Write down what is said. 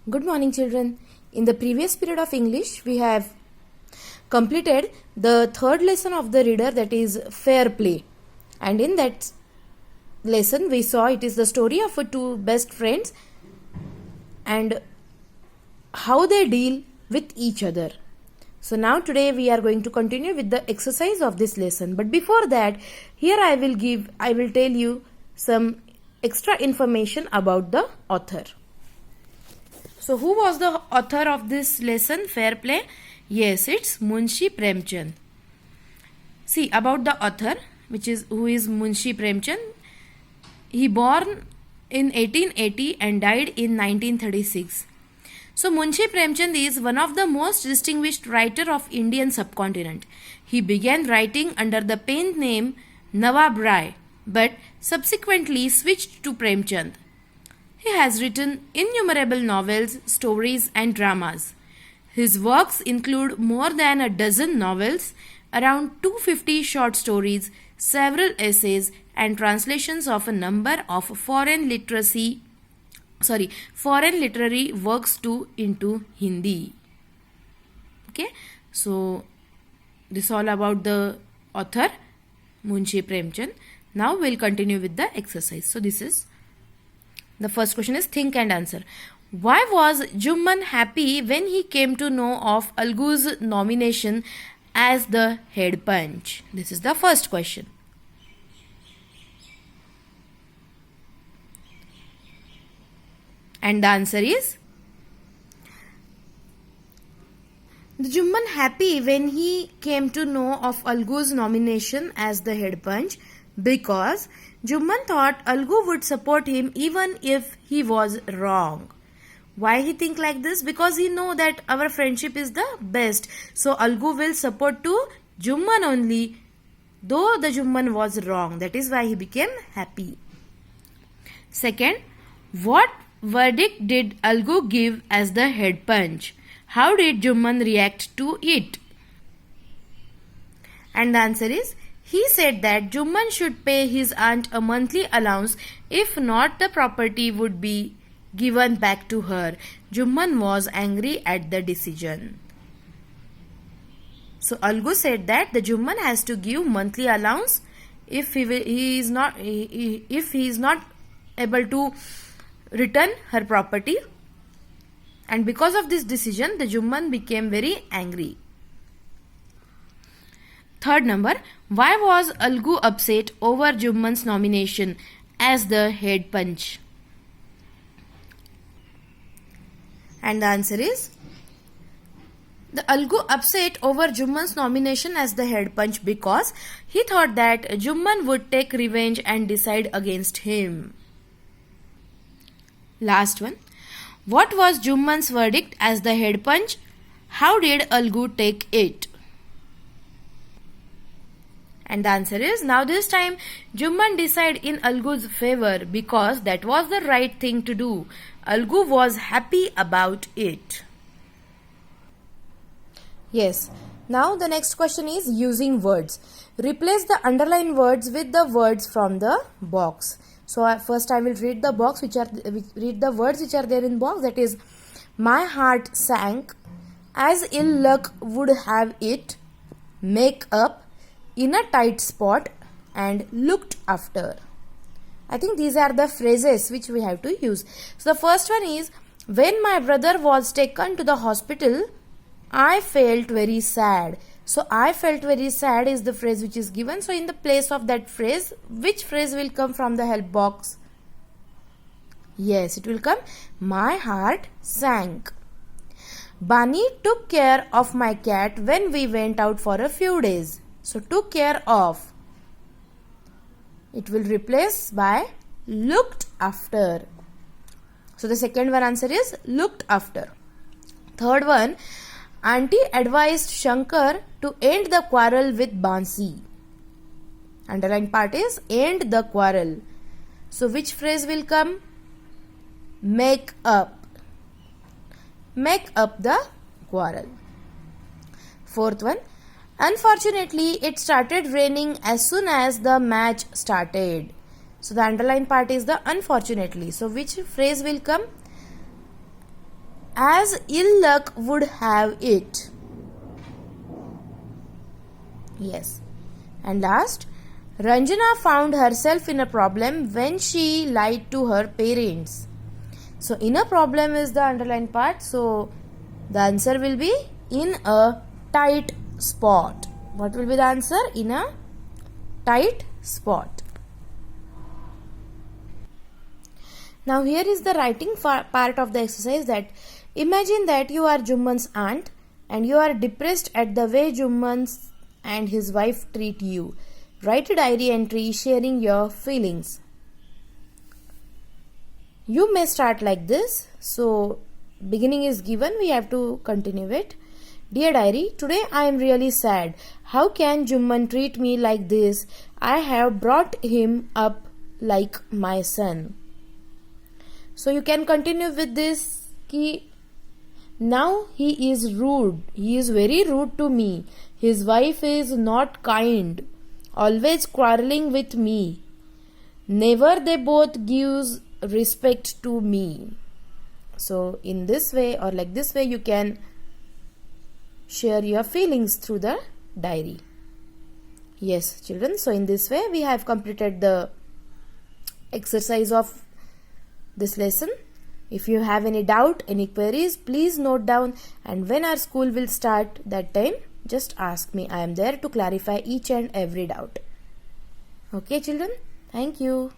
Good morning, children. In the previous period of English, we have completed the third lesson of the reader, that is fair play. And in that lesson, we saw it is the story of two best friends and how they deal with each other. So now today we are going to continue with the exercise of this lesson. But before that, here I will tell you some extra information about the author. So who was the author of this lesson, Fair Play? Yes, it's Munshi Premchand. See about the author, who is Munshi Premchand. He born in 1880 and died in 1936. So Munshi Premchand is one of the most distinguished writer of Indian subcontinent. He began writing under the pen name Nawab Rai, but subsequently switched to Premchand. He has written innumerable novels, stories and dramas. His works include more than a dozen novels, around 250 short stories, several essays and translations of a number of foreign literary works into Hindi. Okay, so this is all about the author Munshi Premchand. Now we'll continue with the exercise. So the first question is think and answer. Why was Jumman happy when he came to know of Algu's nomination as the head punch? This is the first question. And the answer is Jumman happy when he came to know of Algu's nomination as the head punch because Jumman thought Algu would support him even if he was wrong. Why he think like this? Because he know that our friendship is the best. So Algu will support to Jumman only, though the Jumman was wrong. That is why he became happy. Second, what verdict did Algu give as the head punch? How did Jumman react to it? And the answer is, he said that Jumman should pay his aunt a monthly allowance. If not, the property would be given back to her. Jumman was angry at the decision. So Algu said that the Jumman has to give monthly allowance if he is not able to return her property. And because of this decision, the Jumman became very angry. Third number, why was Algu upset over Jumman's nomination as the head punch? And the answer is, the Algu upset over Jumman's nomination as the head punch because he thought that Jumman would take revenge and decide against him. Last one, what was Jumman's verdict as the head punch? How did Algu take it? And the answer is, now this time Jumman decided in Algu's favor because that was the right thing to do. Algu was happy about it. Yes. Now the next question is using words. Replace the underlined words with the words from the box. So first I will read the words which are there in box. That is, my heart sank, as ill luck would have it, make up, in a tight spot, and looked after. I think these are the phrases which we have to use. So the first one is, when my brother was taken to the hospital, I felt very sad. So I felt very sad is the phrase which is given. So in the place of that phrase, which phrase will come from the help box? Yes, it will come, my heart sank. Bunny took care of my cat when we went out for a few days. So took care of, it will replace by looked after. So the second one answer is looked after. Third one, Auntie advised Shankar to end the quarrel with Bansi. Underlined part is end the quarrel. So which phrase will come? Make up. Make up the quarrel. Fourth one, unfortunately, it started raining as soon as the match started. So the underlined part is the unfortunately. So which phrase will come? as ill luck would have it. Yes. And last, Ranjana found herself in a problem when she lied to her parents. So in a problem is the underlined part. So the answer will be in a tight spot. What will be the answer? In a tight spot. Now here is the writing part of the exercise. That imagine that you are Jumman's aunt and you are depressed at the way Jumman and his wife treat you. Write a diary entry sharing your feelings. You may start like this. So beginning is given, we have to continue it. Dear diary, today I am really sad. How can Jumman treat me like this? I have brought him up like my son. So you can continue with this. Now he is rude. He is very rude to me. His wife is not kind. Always quarreling with me. Never they both gives respect to me. So in this way or like this way you can share your feelings through the diary. Yes, children. So in this way we have completed the exercise of this lesson. If you have any doubt, any queries, please note down, and when our school will start, that time just ask me. I am there to clarify each and every doubt. Okay children, thank you.